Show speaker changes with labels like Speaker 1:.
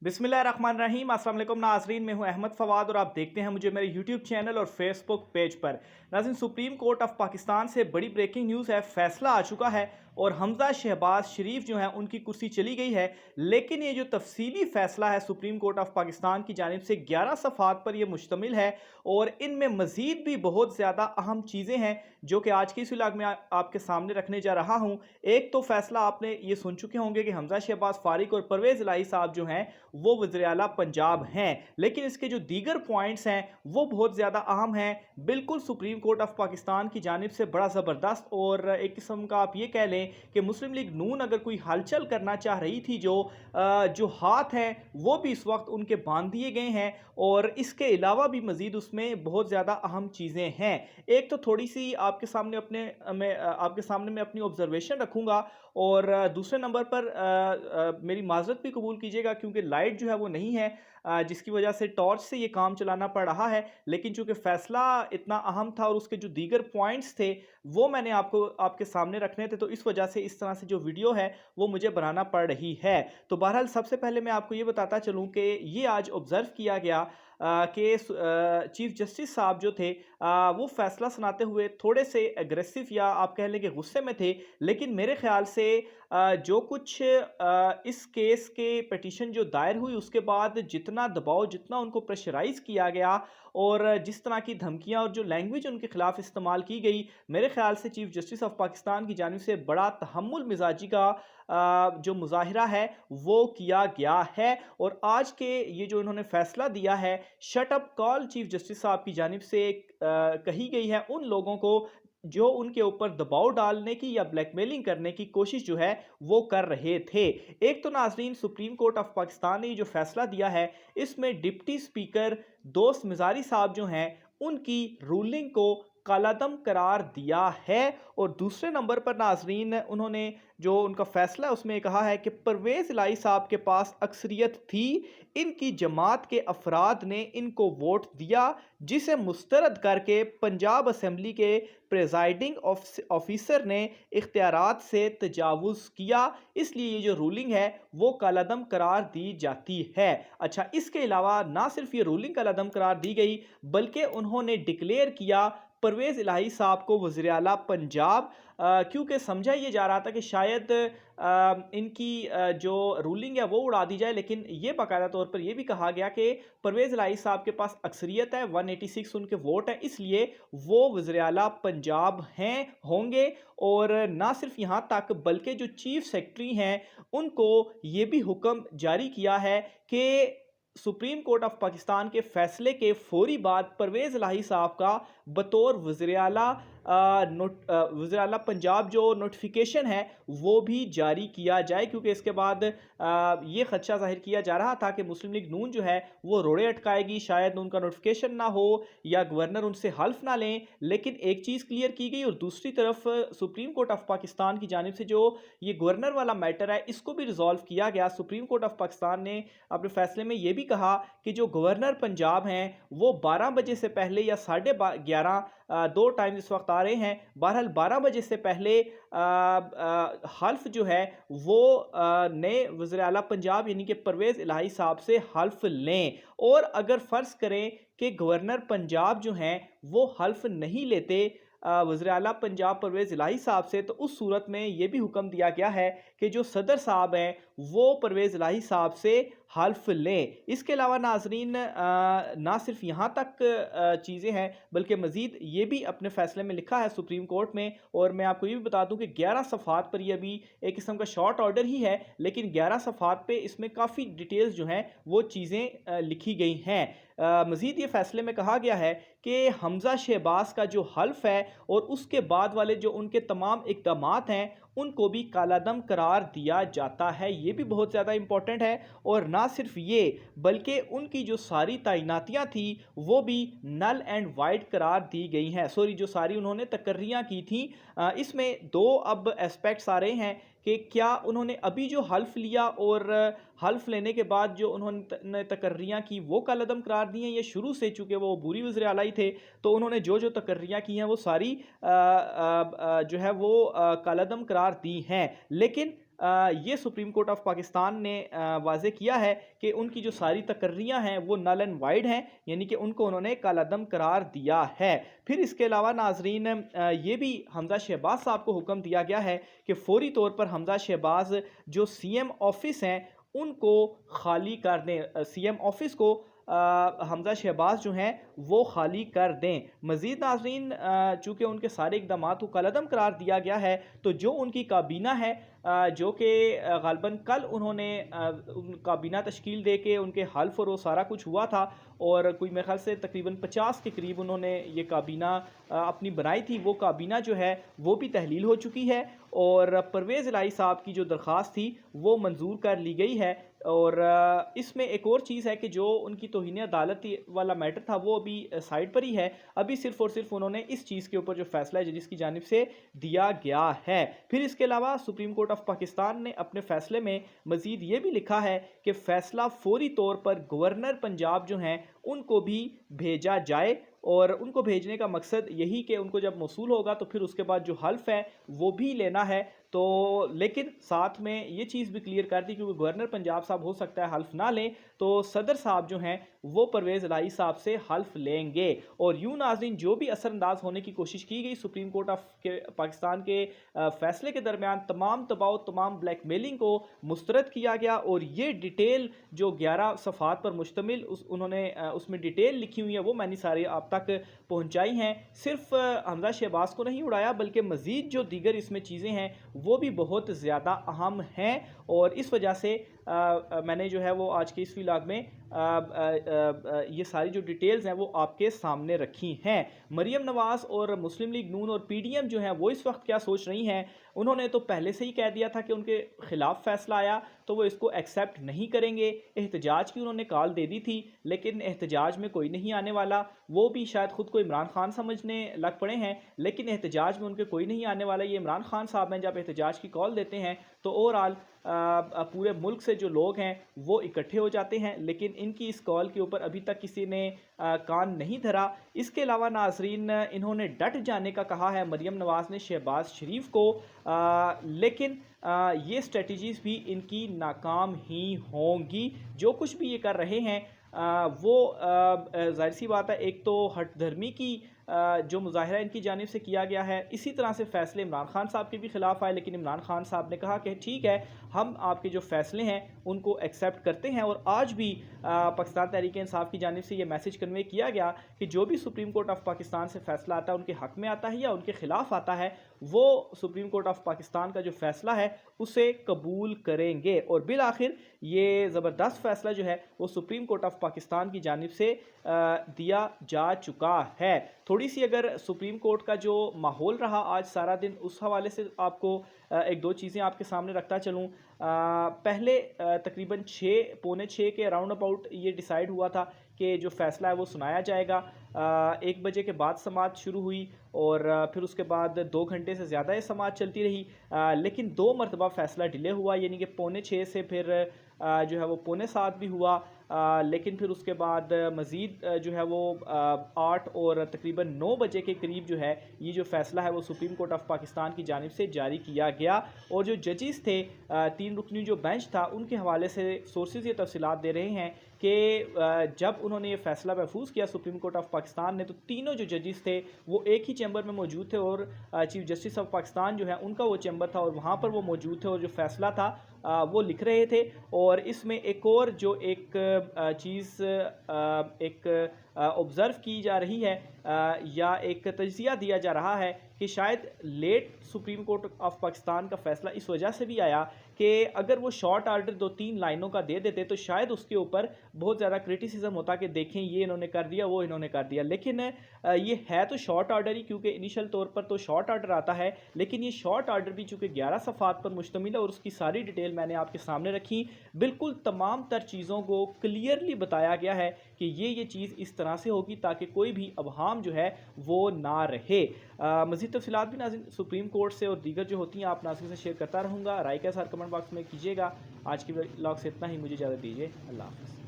Speaker 1: बिस्मिल्लाहिर्रहमानिर्रहीम। अस्सलाम वालेकुम नाज़रीन, मैं हूं अहमद फवाद और आप देखते हैं मुझे मेरे यूट्यूब चैनल और फेसबुक पेज पर। नाज़रीन, सुप्रीम कोर्ट ऑफ पाकिस्तान से बड़ी ब्रेकिंग न्यूज़ है, फैसला आ चुका है और हमजा शहबाज शरीफ जो हैं उनकी कुर्सी चली गई है। लेकिन ये जो तफसीली फ़ैसला है सुप्रीम कोर्ट ऑफ पाकिस्तान की जानिब से 11 सफ़हात पर यह मुश्तमिल है और इनमें मज़ीद भी बहुत ज़्यादा अहम चीज़ें हैं जो कि आज की इस व्लॉग में आपके सामने रखने जा रहा हूँ। एक तो फ़ैसला आपने ये सुन चुके होंगे कि हमजा शहबाज फारिक और परवेज़ इलाही साहब जो हैं वो वज़ीर आला पंजाब हैं, लेकिन इसके जो दीगर पॉइंट्स हैं वो बहुत ज़्यादा अहम हैं। बिल्कुल सुप्रीम कोर्ट ऑफ पाकिस्तान की जानिब से बड़ा ज़बरदस्त और एक किस्म का आप ये कह लें कि मुस्लिम लीग नून अगर कोई हलचल करना चाह रही थी जो हाथ हैं वो भी इस वक्त उनके बांध दिए गए हैं और इसके अलावा भी मज़ीद उसमें बहुत ज़्यादा अहम चीज़ें हैं। एक तो थोड़ी सी आपके सामने मैं अपनी ऑब्जर्वेशन रखूँगा और दूसरे नंबर पर मेरी माज़रत भी कबूल कीजिएगा क्योंकि लाइट जो है वो नहीं है, जिसकी वजह से टॉर्च से ये काम चलाना पड़ रहा है। लेकिन चूंकि फ़ैसला इतना अहम था और उसके जो दीगर पॉइंट्स थे वो मैंने आपके सामने रखने थे, तो इस वजह से इस तरह से जो वीडियो है वो मुझे बनाना पड़ रही है। तो बहरहाल सबसे पहले मैं आपको ये बताता चलूँ कि ये आज ऑब्ज़र्व किया गया कि चीफ जस्टिस साहब जो थे वो फैसला सुनाते हुए थोड़े से एग्रेसिव या आप कह लें कि गुस्से में थे। लेकिन मेरे ख्याल से जो कुछ इस केस के पिटीशन जो दायर हुई उसके बाद जितना दबाव, जितना उनको प्रेशराइज किया गया और जिस तरह की धमकियां और जो लैंग्वेज उनके खिलाफ इस्तेमाल की गई, मेरे ख्याल से चीफ जस्टिस ऑफ पाकिस्तान की जानिब से बड़ा तहम्मुल मिजाजी का जो मुजाहिरा है वो किया गया है। और आज के ये जो इन्होंने फैसला दिया है, shut up call chief justice साहब की जानिब से कही गई है उन लोगों को जो उनके ऊपर दबाव डालने की या ब्लैकमेलिंग करने की कोशिश जो है वो कर रहे थे। एक तो नाजरीन, सुप्रीम कोर्ट ऑफ पाकिस्तान ने जो फैसला दिया है इसमें डिप्टी स्पीकर दोस्त मिजारी साहब जो हैं उनकी रूलिंग को कालादम करार दिया है। और दूसरे नंबर पर नाजरीन, उन्होंने जो उनका फैसला उसमें कहा है कि परवेज़ इलाही साहब के पास अक्सरियत थी, इनकी जमात के अफराद ने इनको वोट दिया जिसे मुस्तरद करके पंजाब असम्बली के प्रेजाइडिंग ऑफिसर ने इख्तियारात से तजावुज़ किया, इसलिए ये जो रूलिंग है वो कालादम करार दी जाती है। अच्छा, इसके अलावा ना सिर्फ ये रूलिंग कालादम करार दी गई बल्कि उन्होंने डिक्लेयर किया परवेज़ इलाही साहब को वज़ीर आला पंजाब, क्योंकि समझा ये जा रहा था कि शायद इनकी जो रूलिंग है वो उड़ा दी जाए। लेकिन ये बाकायदा तौर पर यह भी कहा गया कि परवेज़ इलाही साहब के पास अक्सरियत है, 186 उनके वोट हैं, इसलिए वो वज़ीर आला पंजाब होंगे। और ना सिर्फ यहाँ तक बल्कि जो चीफ सेक्रेटरी हैं उनको ये भी हुक्म जारी किया है कि सुप्रीम कोर्ट ऑफ पाकिस्तान के फैसले के फौरी बाद परवेज़ इलाही साहब का बतौर वज़ीर आला पंजाब जो नोटिफिकेशन है वो भी जारी किया जाए, क्योंकि इसके बाद ये खदशा जाहिर किया जा रहा था कि मुस्लिम लीग नून जो है वो रोड़े अटकाएगी, शायद उनका नोटिफिकेशन ना हो या गवर्नर उनसे हल्फ ना लें। लेकिन एक चीज़ क्लियर की गई और दूसरी तरफ सुप्रीम कोर्ट ऑफ पाकिस्तान की जानिब से जो ये गवर्नर वाला मैटर है इसको भी रिजॉल्व किया गया। सुप्रीम कोर्ट ऑफ पाकिस्तान ने अपने फैसले में ये भी कहा कि जो गवर्नर पंजाब हैं वो 12 बजे से पहले या 11:30, दो टाइम इस वक्त आ रहे हैं, बहरहाल 12 बजे से पहले हल्फ जो है वो नए वज़ीर आला पंजाब यानी कि परवेज़ इलाही साहब से हल्फ लें। और अगर फ़र्ज़ करें कि गवर्नर पंजाब जो हैं वो हल्फ नहीं लेते वज़ीर आला पंजाब परवेज़ इलाही साहब से, तो उस सूरत में ये भी हुक्म दिया गया है कि जो सदर साहब हैं वो परवेज़ इलाही साहब से हल्फ लें। इसके अलावा नाजरीन, ना सिर्फ यहाँ तक चीज़ें हैं बल्कि मज़ीद ये भी अपने फ़ैसले में लिखा है सुप्रीम कोर्ट में। और मैं आपको ये भी बता दूं कि 11 सफ़हात पर ये अभी एक किस्म का शॉर्ट ऑर्डर ही है, लेकिन 11 सफ़हात पे इसमें काफ़ी डिटेल्स जो हैं वो चीज़ें लिखी गई हैं। मज़ीद ये फ़ैसले में कहा गया है कि हमजा शहबाज का जो हल्फ है और उसके बाद वाले जो उनके तमाम इक़दामात हैं उनको भी कालादम करार दिया जाता है। ये भी बहुत ज़्यादा इंपॉर्टेंट है। और ना सिर्फ ये बल्कि उनकी जो सारी तैनातियाँ थी वो भी नल एंड वाइड करार दी गई हैं। सॉरी, जो सारी उन्होंने तकर्रियाँ की थी, इसमें दो अब एस्पेक्ट्स आ रहे हैं कि क्या उन्होंने अभी जो हल्फ लिया और हल्फ लेने के बाद जो उन्होंने तकर्रियाँ की वो कालादम करार दी हैं, या शुरू से चूँकि वो अबूरी वज़ीर आला ही थे तो उन्होंने जो तकर्रियाँ की हैं वो सारी जो है वो कालादम करार दी हैं। लेकिन یہ سپریم کورٹ آف پاکستان نے واضح کیا ہے کہ ان کی جو ساری تقرریاں ہیں وہ نل اینڈ وائڈ ہیں، یعنی کہ ان کو انہوں نے کالعدم قرار دیا ہے۔ پھر اس کے علاوہ ناظرین یہ بھی حمزہ شہباز صاحب کو حکم دیا گیا ہے کہ فوری طور پر حمزہ شہباز جو سی ایم آفس ہیں ان کو خالی کر دیں، سی ایم آفس کو حمزہ شہباز جو ہیں وہ خالی کر دیں۔ مزید ناظرین چونکہ ان کے سارے اقدامات کو کالعدم قرار دیا گیا ہے، تو جو ان کی کابینہ ہے جو کہ غالباً کل انہوں نے کابینہ تشکیل دے کے ان کے حلف اور وہ سارا کچھ ہوا تھا، اور کوئی میرے خیال سے تقریباً 50 کے قریب انہوں نے یہ کابینہ اپنی بنائی تھی، وہ کابینہ جو ہے وہ بھی تحلیل ہو چکی ہے، اور پرویز الہی صاحب کی جو درخواست تھی وہ منظور کر لی گئی ہے۔ اور اس میں ایک اور چیز ہے کہ جو ان کی توہین عدالت والا میٹر تھا وہ ابھی سائٹ پر ہی ہے، ابھی صرف اور صرف انہوں نے اس چیز کے اوپر جو فیصلہ ہے جس کی جانب سے دیا گیا ہے۔ پھر اس کے علاوہ سپریم کورٹ آف پاکستان نے اپنے فیصلے میں مزید یہ بھی لکھا ہے کہ فیصلہ فوری طور پر گورنر پنجاب جو ہیں ان کو بھی بھیجا جائے، اور ان کو بھیجنے کا مقصد یہی کہ ان کو جب موصول ہوگا تو پھر اس کے بعد جو حلف ہے وہ بھی لینا ہے۔ تو لیکن ساتھ میں یہ چیز بھی کلیئر کر دی کیونکہ گورنر پنجاب صاحب ہو سکتا ہے حلف نہ لیں، تو صدر صاحب جو ہیں وہ پرویز الہی صاحب سے حلف لیں گے۔ اور یوں ناظرین جو بھی اثر انداز ہونے کی کوشش کی گئی سپریم کورٹ آف پاکستان کے فیصلے کے درمیان، تمام دباؤ، تمام بلیک میلنگ کو مسترد کیا گیا، اور یہ ڈیٹیل جو 11 صفحات پر مشتمل انہوں نے اس میں ڈیٹیل لکھی ہوئی ہے وہ میں نے سارے آپ تک پہنچائی ہیں۔ صرف حمزہ شہباز کو نہیں اڑایا بلکہ مزید جو دیگر اس میں چیزیں ہیں وہ بھی بہت زیادہ اہم ہیں، اور اس وجہ سے میں نے جو ہے وہ آج کے اس ولاگ میں یہ ساری جو ڈیٹیلز ہیں وہ آپ کے سامنے رکھی ہیں۔ مریم نواز اور مسلم لیگ نون اور پی ڈی ایم جو ہیں وہ اس وقت کیا سوچ رہی ہیں، انہوں نے تو پہلے سے ہی کہہ دیا تھا کہ ان کے خلاف فیصلہ آیا تو وہ اس کو ایکسیپٹ نہیں کریں گے۔ احتجاج کی انہوں نے کال دے دی تھی لیکن احتجاج میں کوئی نہیں آنے والا، وہ بھی شاید خود کو عمران خان سمجھنے لگ پڑے ہیں، لیکن احتجاج میں ان کے کوئی نہیں آنے والا۔ یہ عمران خان صاحب ہیں جب احتجاج کی کال دیتے ہیں تو اوورآل پورے ملک سے جو لوگ ہیں وہ اکٹھے ہو جاتے ہیں، لیکن ان کی اس کال کے اوپر ابھی تک کسی نے کان نہیں دھرا۔ اس کے علاوہ ناظرین انہوں نے ڈٹ جانے کا کہا ہے مریم نواز نے شہباز شریف کو، لیکن یہ اسٹریٹجیز بھی ان کی ناکام ہی ہوں گی۔ جو کچھ بھی یہ کر رہے ہیں وہ ظاہر سی بات ہے، ایک تو ہٹ دھرمی کی جو مظاہرہ ان کی جانب سے کیا گیا ہے، اسی طرح سے فیصلے عمران خان صاحب کے بھی خلاف آئے، لیکن عمران خان صاحب نے کہا کہ ٹھیک ہے ہم آپ کے جو فیصلے ہیں ان کو ایکسیپٹ کرتے ہیں، اور آج بھی پاکستان تحریک انصاف کی جانب سے یہ میسج کنوے کیا گیا کہ جو بھی سپریم کورٹ آف پاکستان سے فیصلہ آتا ہے ان کے حق میں آتا ہے یا ان کے خلاف آتا ہے، وہ سپریم کورٹ آف پاکستان کا جو فیصلہ ہے اسے قبول کریں گے۔ اور بالآخر یہ زبردست فیصلہ جو ہے وہ سپریم کورٹ آف پاکستان کی جانب سے دیا جا چکا ہے۔ تھوڑی سی اگر سپریم کورٹ کا جو ماحول رہا آج سارا دن اس حوالے سے آپ کو ایک دو چیزیں آپ کے سامنے رکھتا چلوں۔ پہلے تقریباً 6:45 کے راؤنڈ اباؤٹ یہ ڈیسائیڈ ہوا تھا کہ جو فیصلہ ہے وہ سنایا جائے گا۔ 1 بجے کے بعد سماعت شروع ہوئی اور پھر اس کے بعد 2 گھنٹے سے زیادہ یہ سماعت چلتی رہی، لیکن 2 مرتبہ فیصلہ ڈیلے ہوا، یعنی کہ 6:45 سے پھر جو ہے وہ 6:45 بھی ہوا، لیکن پھر اس کے بعد مزید جو ہے وہ 8 اور تقریباً 9 بجے کے قریب جو ہے یہ جو فیصلہ ہے وہ سپریم کورٹ آف پاکستان کی جانب سے جاری کیا گیا۔ اور جو ججز تھے 3 رکنی جو بینچ تھا ان کے حوالے سے سورسز یہ تفصیلات دے رہے ہیں کہ جب انہوں نے یہ فیصلہ محفوظ کیا سپریم کورٹ آف پاکستان نے، تو تینوں جو ججز تھے وہ ایک ہی چیمبر میں موجود تھے، اور چیف جسٹس آف پاکستان جو ہے ان کا وہ چیمبر تھا اور وہاں پر وہ موجود تھے اور جو فیصلہ تھا وہ لکھ رہے تھے۔ اور اس میں ایک اور جو ایک چیز ایک آبزرو کی جا رہی ہے یا ایک تجزیہ دیا جا رہا ہے کہ شاید لیٹ سپریم کورٹ آف پاکستان کا فیصلہ اس وجہ سے بھی آیا کہ اگر وہ شارٹ آرڈر 2-3 لائنوں کا دے دیتے تو شاید اس کے اوپر بہت زیادہ کرٹیسزم ہوتا کہ دیکھیں یہ انہوں نے کر دیا وہ انہوں نے کر دیا، لیکن یہ ہے تو شارٹ آرڈر ہی، کیونکہ انیشل طور پر تو شارٹ آرڈر آتا ہے، لیکن یہ شارٹ آرڈر بھی چونکہ 11 صفحات پر مشتمل ہے اور اس کی ساری ڈیٹیل میں نے آپ کے سامنے رکھی، بالکل تمام تر چیزوں کو کلیئرلی بتایا گیا ہے کہ یہ چیز اس طرح سے ہوگی تاکہ کوئی بھی ابہام جو ہے وہ نہ رہے۔ مزید تفصیلات بھی ناظرین سپریم کورٹ سے اور دیگر جو ہوتی ہیں آپ ناظرین سے شیئر کرتا رہوں گا، رائے کا اظہار کمنٹ باکس میں کیجیے گا۔ آج کی ولاگ سے اتنا ہی، مجھے اجازت دیجیے، اللہ حافظ۔